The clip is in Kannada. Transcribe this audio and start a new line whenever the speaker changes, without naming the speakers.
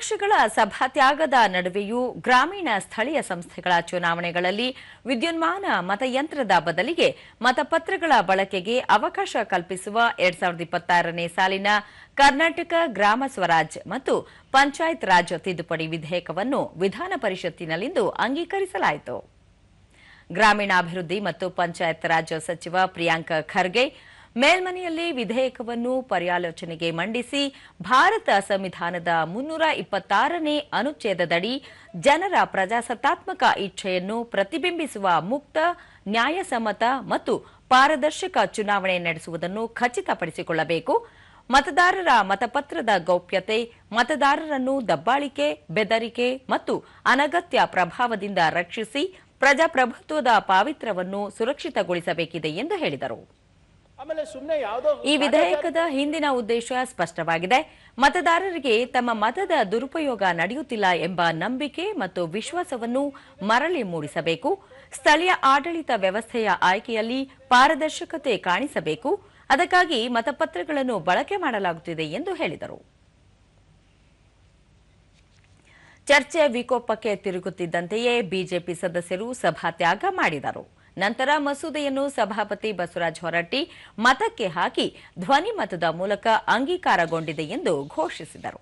ವಿಪಕ್ಷಗಳ ಸಭಾತ್ಯಾಗದ ನಡುವೆಯೂ ಗ್ರಾಮೀಣ ಸ್ಥಳೀಯ ಸಂಸ್ಥೆಗಳ ಚುನಾವಣೆಗಳಲ್ಲಿ ವಿದ್ಯುನ್ಮಾನ ಮತಯಂತ್ರದ ಬದಲಿಗೆ ಮತಪತ್ರಗಳ ಬಳಕೆಗೆ ಅವಕಾಶ ಕಲ್ಪಿಸುವ 2026ನೇ ಸಾಲಿನ ಕರ್ನಾಟಕ ಗ್ರಾಮ ಸ್ವರಾಜ್ ಮತ್ತು ಪಂಚಾಯತ್ ರಾಜ್ ತಿದ್ದುಪಡಿ ವಿಧೇಯಕವನ್ನು ವಿಧಾನ ಪರಿಷತ್ತಿನಲ್ಲಿಂದು ಅಂಗೀಕರಿಸಲಾಯಿತು. ಗ್ರಾಮೀಣಾಭಿವೃದ್ಧಿ ಮತ್ತು ಪಂಚಾಯತ್ ರಾಜ್ ಸಚಿವ ಪ್ರಿಯಾಂಕ್ ಖರ್ಗೆ ಮೇಲ್ಮನೆಯಲ್ಲಿ ವಿಧೇಯಕವನ್ನು ಪರ್ಯಾಲೋಚನೆಗೆ ಮಂಡಿಸಿ ಭಾರತ ಸಂವಿಧಾನದ 326ನೇ ಅನುಚ್ಛೇದದಡಿ ಜನರ ಪ್ರಜಾಸತ್ತಾತ್ಮಕ ಇಚ್ಛೆಯನ್ನು ಪ್ರತಿಬಿಂಬಿಸುವ ಮುಕ್ತ, ನ್ಯಾಯಸಮ್ಮತ ಮತ್ತು ಪಾರದರ್ಶಕ ಚುನಾವಣೆ ನಡೆಸುವುದನ್ನು ಖಚಿತಪಡಿಸಿಕೊಳ್ಳಬೇಕು, ಮತದಾರರ ಮತಪತ್ರದ ಗೌಪ್ಯತೆ, ಮತದಾರರನ್ನು ದಬ್ಬಾಳಿಕೆ, ಬೆದರಿಕೆ ಮತ್ತು ಅನಗತ್ಯ ಪ್ರಭಾವದಿಂದ ರಕ್ಷಿಸಿ ಪ್ರಜಾಪ್ರಭುತ್ವದ ಪಾವಿತ್ರ್ಯವನ್ನು ಸುರಕ್ಷಿತಗೊಳಿಸಬೇಕಿದೆ ಎಂದು ಹೇಳಿದರು. ಈ ವಿಧೇಯಕದ ಹಿಂದಿನ ಉದ್ದೇಶ ಸ್ಪಷ್ಟವಾಗಿದೆ. ಮತದಾರರಿಗೆ ತಮ್ಮ ಮತದ ದುರುಪಯೋಗ ನಡೆಯುತ್ತಿಲ್ಲ ಎಂಬ ನಂಬಿಕೆ ಮತ್ತು ವಿಶ್ವಾಸವನ್ನು ಮರಳಿ ಮೂಡಿಸಬೇಕು. ಸ್ಥಳೀಯ ಆಡಳಿತ ವ್ಯವಸ್ಥೆಯ ಆಯ್ಕೆಯಲ್ಲಿ ಪಾರದರ್ಶಕತೆ ಕಾಣಿಸಬೇಕು. ಅದಕ್ಕಾಗಿ ಮತಪತ್ರಗಳನ್ನು ಬಳಕೆ ಮಾಡಲಾಗುತ್ತಿದೆ ಎಂದು ಹೇಳಿದರು. ಚರ್ಚೆ ವಿಕೋಪಕ್ಕೆ ತಿರುಗುತ್ತಿದ್ದಂತೆಯೇ ಬಿಜೆಪಿ ಸದಸ್ಯರು ಸಭಾತ್ಯಾಗ ಮಾಡಿದರು. ನಂತರ ಮಸೂದೆಯನ್ನು ಸಭಾಪತಿ ಬಸವರಾಜ ಹೊರಟ್ಟಿ ಮತಕ್ಕೆ ಹಾಕಿ ಧ್ವನಿ ಮತದ ಮೂಲಕ ಅಂಗೀಕಾರಗೊಂಡಿದೆ ಎಂದು ಘೋಷಿಸಿದರು.